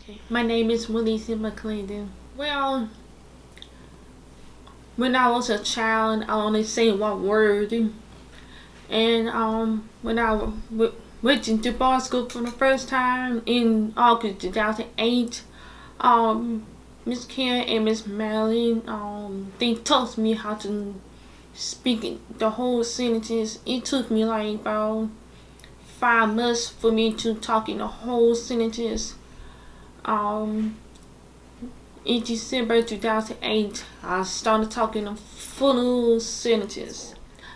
Okay, my name is McClendon. Well, when I was a child, I only say one word, and when went into bar school for the first time in August 2008, um, Miss Karen and Miss Madeline, they taught me how to speak the whole sentences. It took me like about 5 months for me to talk in the whole sentences. Um, in December 2008, I started talking in full sentences.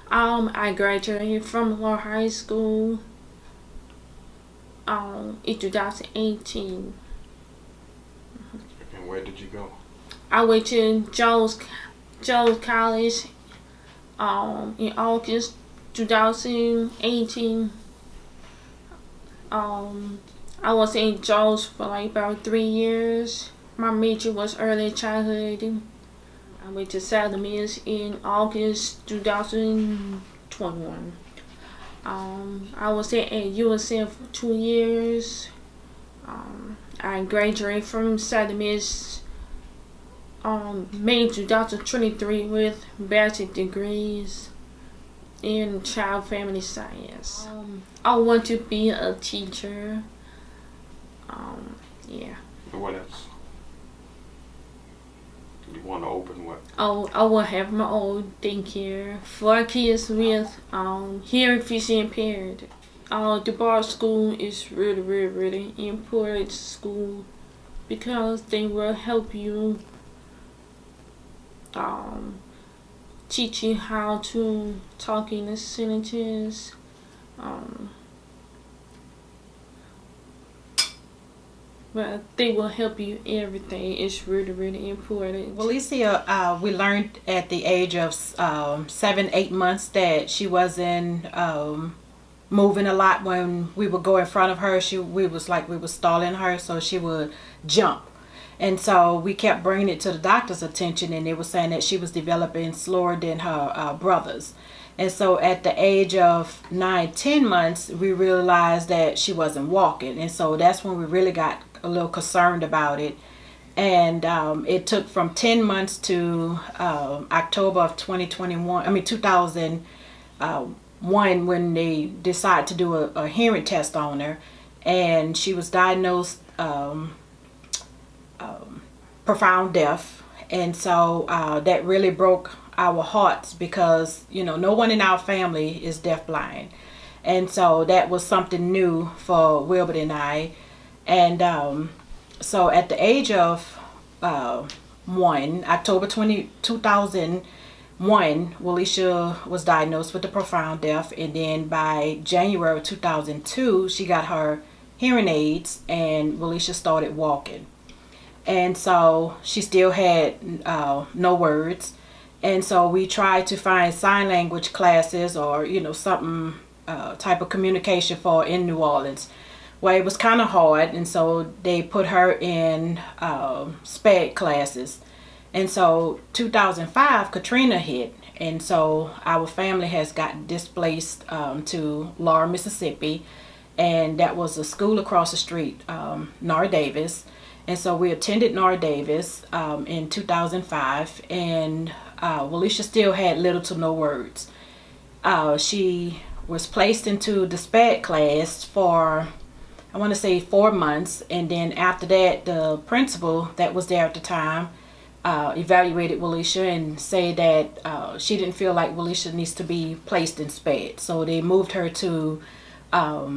I graduated from Law High School in 2018. And where did you go? I went to Jones College in August 2018. I was in Jones for like about 3 years. My major was early childhood. I went to Southern Miss in August 2021. I was at USF for 2 years. I graduated from Southern Miss May 2023 with bachelor degrees in child family science. I want to be a teacher. Yeah. And what else? You want to open what? I will have my own daycare for kids with hearing, vision impaired. The bar school is really important school because they will help you teach you how to talk in the sentences. But they will help you everything. It's really important. Well, Alicia, we learned at the age of 7, 8 months that she wasn't moving a lot. When we would go in front of her, we was stalling her, so she would jump. And so we kept bringing it to the doctor's attention, and they were saying that she was developing slower than her brothers. And so at the age of 9, 10 months, we realized that she wasn't walking. And so that's when we really got a little concerned about it. And it took from 10 months to October of 2001, when they decided to do a hearing test on her. And she was diagnosed profound deaf. And so that really broke our hearts because, no one in our family is deafblind. And so that was something new for Wilbert and I. And so at the age of 1, October 2001, Walisha was diagnosed with the profound deaf. And then by January 2002, she got her hearing aids and Walisha started walking. And so she still had no words. And so we tried to find sign language classes or, something type of communication for in New Orleans. Well, it was kind of hard, and so they put her in SPED classes. And so 2005, Katrina hit, and so our family has gotten displaced to Laura, Mississippi, and that was a school across the street, Nora Davis. And so we attended Nora Davis in 2005, and Walisha still had little to no words. She was placed into the SPED class for, I want to say, 4 months, and then after that, the principal that was there at the time evaluated Walisha and said that she didn't feel like Walisha needs to be placed in SPED. So they moved her to a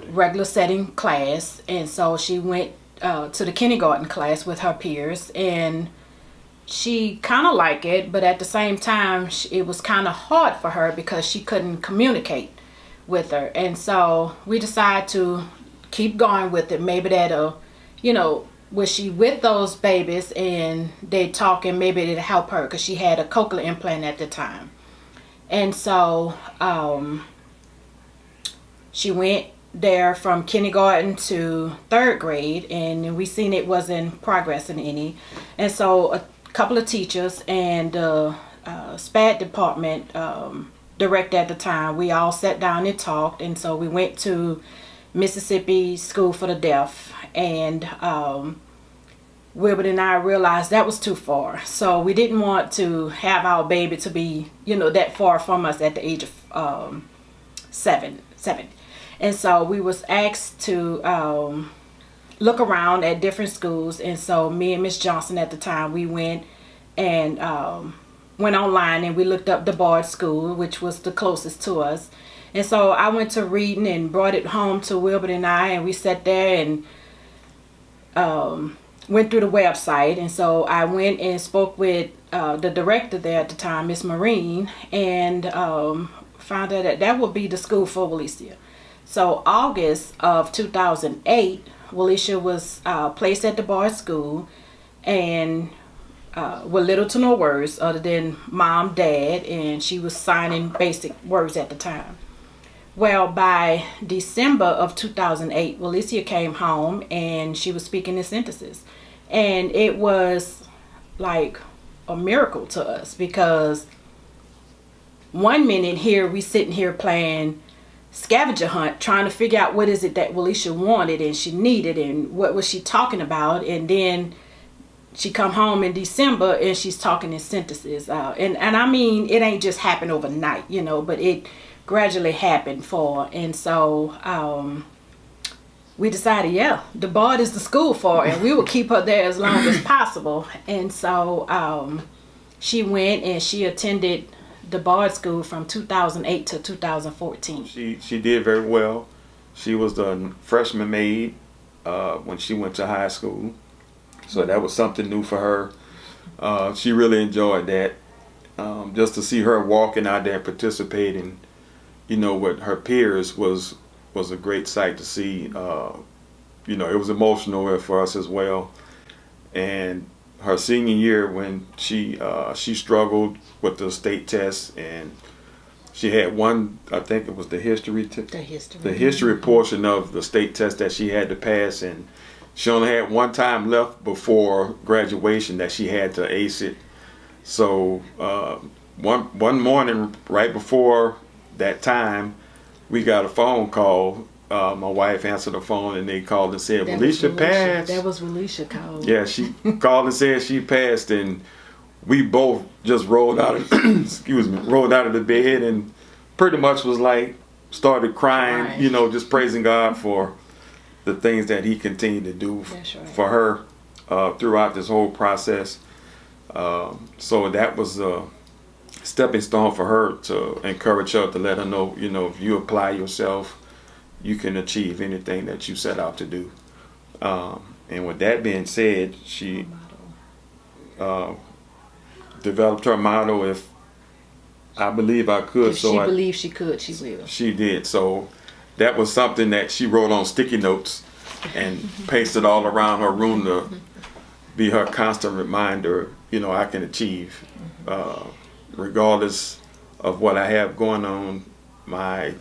regular setting class, and so she went to the kindergarten class with her peers, and she kind of liked it, but at the same time it was kind of hard for her because she couldn't communicate with her. And so we decided to keep going with it. Maybe that'll, was she with those babies and they talk, and maybe it'll help her because she had a cochlear implant at the time. And so she went there from kindergarten to 3rd grade, and we seen it wasn't progressing any. And so a couple of teachers and the SPAD department director at the time, we all sat down and talked. And so we went to Mississippi School for the Deaf, and Wilbert and I realized that was too far. So we didn't want to have our baby to be, that far from us at the age of seven. And so we was asked to look around at different schools. And so me and Miss Johnson at the time, we went and went online and we looked up the Bard School, which was the closest to us. And so I went to reading and brought it home to Wilbert and I, and we sat there and went through the website. And so I went and spoke with the director there at the time, Miss Marine, and found out that would be the school for Walesia. So August of 2008, Walesia was placed at the Bard School, and with little to no words other than mom, dad, and she was signing basic words at the time. Well, by December of 2008, Walesia came home and she was speaking in sentences. And it was like a miracle to us, because one minute here we sitting here playing scavenger hunt, trying to figure out what is it that Walesia wanted and she needed and what was she talking about. And then she come home in December and she's talking in sentences. And I mean, it ain't just happened overnight, but it gradually happened for her. And so we decided, the Bard is the school for her, and we would keep her there as long as possible. And so she went and she attended the Bard School from 2008 to 2014. She did very well. She was the freshman maid when she went to high school, so that was something new for her. She really enjoyed that. Just to see her walking out there and participating, with her peers was a great sight to see. It was emotional for us as well. And her senior year, when she struggled with the state test, and she had one, I think it was the history portion of the state test that she had to pass, and she only had one time left before graduation that she had to ace it. So one morning right before that time, we got a phone call. My wife answered the phone and they called and said, Walesia passed. That was Walesia called. Yeah, she called and said she passed, and we both just rolled out of the bed and pretty much was like, started crying, just praising God for the things that he continued to do for her throughout this whole process. So that was a stepping stone for her, to encourage her, to let her know, if you apply yourself, you can achieve anything that you set out to do. And with that being said, she developed her motto, if I believe I could. If she believes she could, she will. She did. So that was something that she wrote on sticky notes and pasted all around her room to be her constant reminder, I can achieve. Regardless of what I have going on, my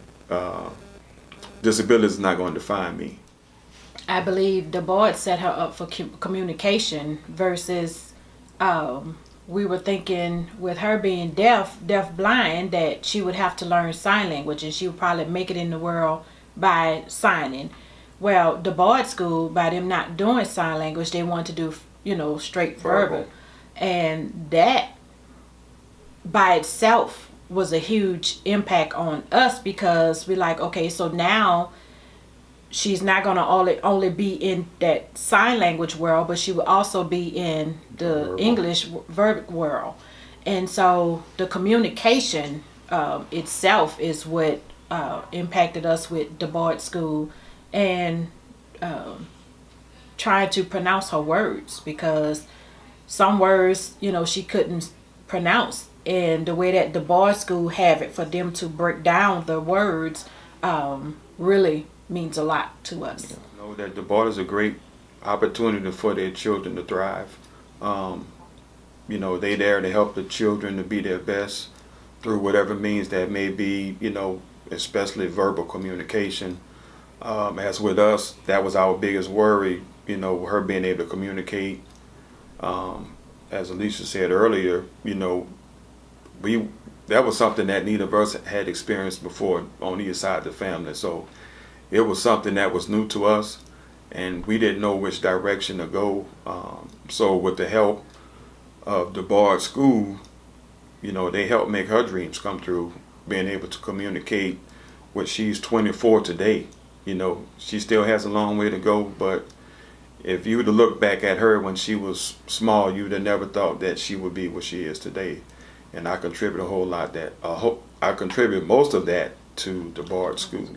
disability is not going to define me. I believe the Bard set her up for communication versus we were thinking with her being deaf blind, that she would have to learn sign language and she would probably make it in the world by signing. Well, the Bard School, by them not doing sign language, they wanted to do, straight verbal. And that by itself was a huge impact on us, because we're like, okay, so now she's not going to only be in that sign language world, but she will also be in the verbal. English verbic world. And so the communication itself is what impacted us with the Bard School, and trying to pronounce her words, because some words, she couldn't pronounce. And the way that the Bard School have it for them to break down the words really means a lot to us. I know that the Bard is a great opportunity for their children to thrive. They there to help the children to be their best through whatever means that may be, especially verbal communication. As with us, that was our biggest worry, her being able to communicate. As Alicia said earlier, that was something that neither of us had experienced before on either side of the family. So it was something that was new to us, and we didn't know which direction to go. So with the help of the Bard School, they helped make her dreams come true, being able to communicate with she's 24 today. She still has a long way to go, but if you were to look back at her when she was small, you would have never thought that she would be what she is today. And I contribute a whole lot I contribute most of that to the Bard School.